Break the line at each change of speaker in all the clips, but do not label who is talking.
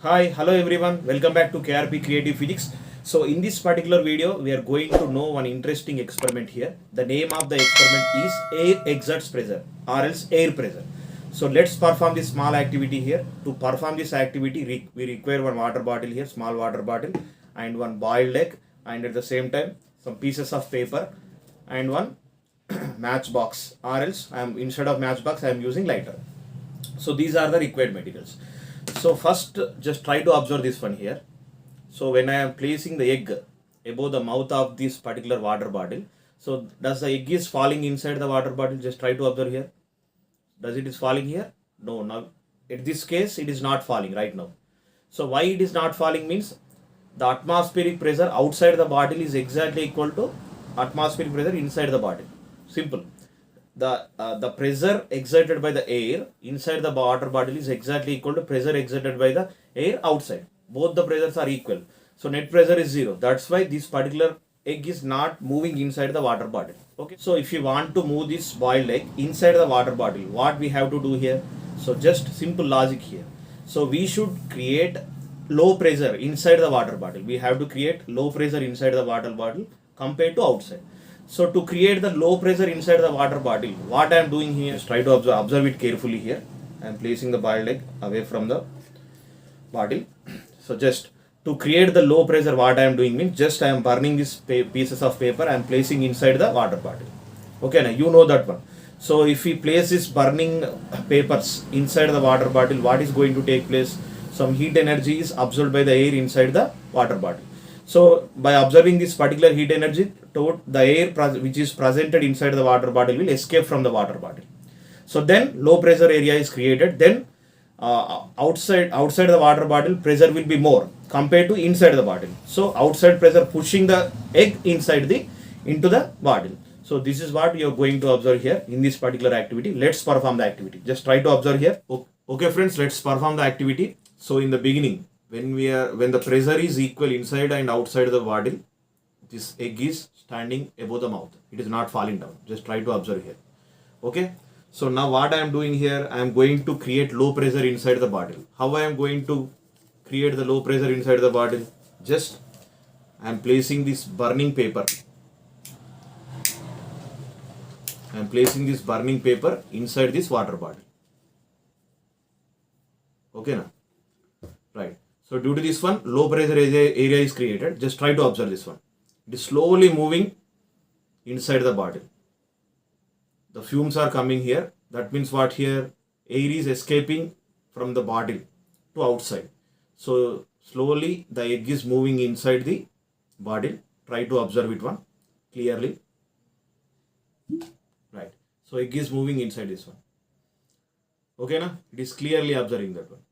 Hi, hello everyone. Welcome back to KRP Creative Physics. So in this particular video, we are going to know one interesting experiment here. The name of the experiment is air exerts pressure or else air pressure. So let's perform this small activity here. To perform this activity, we require one water bottle here, small water bottle, and one boiled egg, and at the same time some pieces of paper and one matchbox, or else instead of matchbox I am using lighter. So these are the required materials. So first just try to observe this one here. So when I am placing the egg above the mouth of this particular water bottle, so does the egg is falling inside the water bottle? Just try to observe here. Does it is falling here? No. Now in this case it is not falling right now. So why it is not falling means the atmospheric pressure outside the bottle is exactly equal to atmospheric pressure inside the bottle. Simple. The pressure exerted by the air inside the water bottle is exactly equal to pressure exerted by the air outside. Both the pressures are equal, so net pressure is zero. That's why this particular egg is not moving inside the water bottle. Okay, so if you want to move this boiled egg inside the water bottle, what we have to do here? So just simple logic here. So we should create low pressure inside the water bottle. We have to create low pressure inside the water bottle compared to outside. So to create the low pressure inside the water bottle, what I am doing here is try to observe it carefully here. I am placing the boiled egg away from the bottle. So just to create the low pressure, what I am doing means just I am burning these pieces of paper I am placing inside the water bottle. Okay, now you know that one. So if we place this burning papers inside the water bottle, what is going to take place? Some heat energy is absorbed by the air inside the water bottle. So by observing this particular heat energy, the air which is presented inside the water bottle will escape from the water bottle. So then low pressure area is created. Then outside the water bottle pressure will be more compared to inside the bottle. So outside pressure pushing the egg inside the into the bottle. So this is what you are going to observe here in this particular activity. Let's perform the activity. Just try to observe here. Okay friends, let's perform the activity. So in the beginning, when the pressure is equal inside and outside the bottle, this egg is standing above the mouth. It is not falling down. Just try to observe here. Okay. So now what I am doing here, I am going to create low pressure inside the bottle. How I am going to create the low pressure inside the bottle? Just I am placing this burning paper. I am placing this burning paper inside this water bottle. Okay now. Right. So due to this one, low pressure area is created. Just try to observe this one. It is slowly moving inside the bottle. The fumes are coming here. That means what here? Air is escaping from the bottle to outside. So slowly the egg is moving inside the bottle. Try to observe it one clearly. Right. So egg is moving inside this one. Okay na? It is clearly observing that one.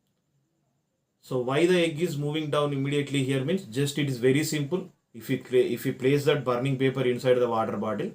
So why the egg is moving down immediately here means just it is very simple. If we place that burning paper inside the water bottle,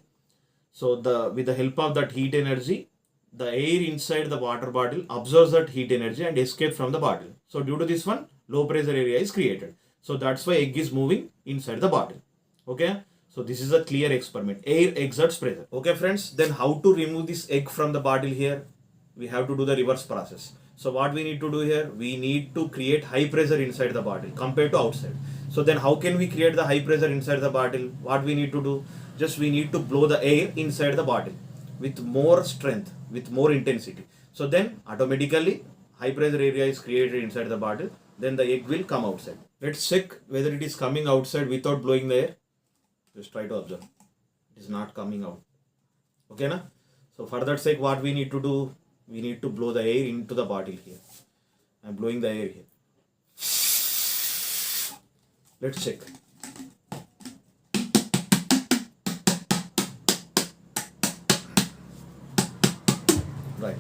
so with the help of that heat energy, the air inside the water bottle absorbs that heat energy and escapes from the bottle. So due to this one, low pressure area is created. So that's why egg is moving inside the bottle. Okay. So this is a clear experiment. Air exerts pressure. Okay friends, then how to remove this egg from the bottle here? We have to do the reverse process. So what we need to do here? We need to create high pressure inside the bottle compared to outside. So then how can we create the high pressure inside the bottle? What we need to do? Just we need to blow the air inside the bottle with more strength, with more intensity. So then automatically high pressure area is created inside the bottle. Then the egg will come outside. Let's check whether it is coming outside without blowing the air. Just try to observe. It is not coming out. Okay na? So for that sake, what we need to do? We need to blow the air into the bottle here. I am blowing the air here. Let's check. Right.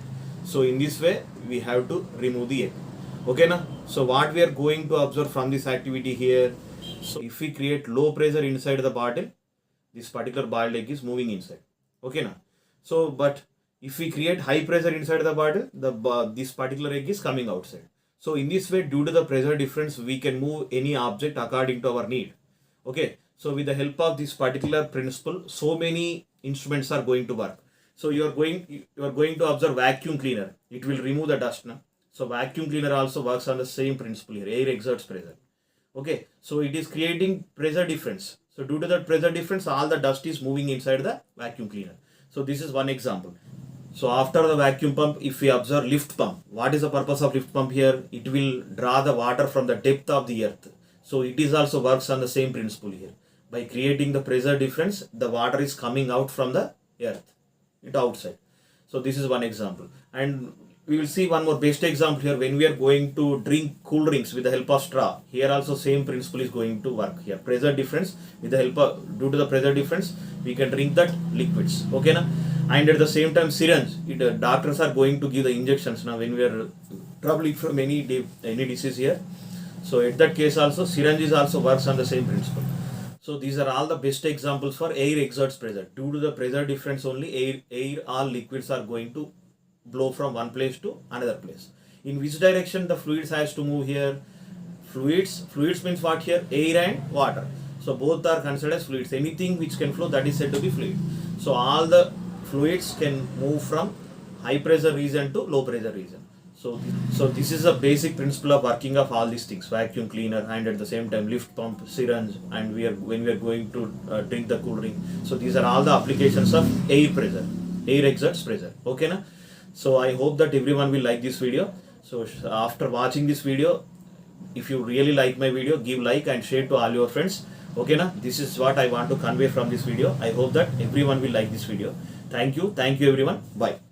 So in this way, we have to remove the egg. Okay na? So what we are going to observe from this activity here. So if we create low pressure inside the bottle, this particular boiled egg is moving inside. Okay na? So but if we create high pressure inside the bottle, this particular egg is coming outside. So in this way, due to the pressure difference, we can move any object according to our need. Okay. So with the help of this particular principle, so many instruments are going to work. So you are going to observe vacuum cleaner. It will remove the dust. Na? So vacuum cleaner also works on the same principle here. Air exerts pressure. Okay, so it is creating pressure difference. So due to that pressure difference, all the dust is moving inside the vacuum cleaner. So this is one example. So after the vacuum pump, if we observe lift pump, what is the purpose of lift pump here? It will draw the water from the depth of the earth. So it is also works on the same principle here. By creating the pressure difference, the water is coming out from the earth, it outside. So this is one example. And we will see one more best example here when we are going to drink cool drinks with the help of straw. Here also same principle is going to work here. Pressure difference, with the help of, due to the pressure difference, we can drink that liquids. Okay na? And at the same time syringe, doctors are going to give the injections now when we are troubling from any disease here. So at that case also syringes also works on the same principle. So these are all the best examples for air exerts pressure. Due to the pressure difference only, air or liquids are going to blow from one place to another place. In which direction the fluids has to move here? Fluids means what here? Air and water. So both are considered as fluids. Anything which can flow, that is said to be fluid. So all the fluids can move from high pressure region to low pressure region. So this is a basic principle of working of all these things: vacuum cleaner, and at the same time lift pump, syringe, and when we are going to drink the cool drink. So these are all the applications of air pressure, air exerts pressure. Okay na? So I hope that everyone will like this video. So after watching this video, if you really like my video, give like and share to all your friends. Okay na? This is what I want to convey from this video. I hope that everyone will like this video. Thank you everyone. Bye.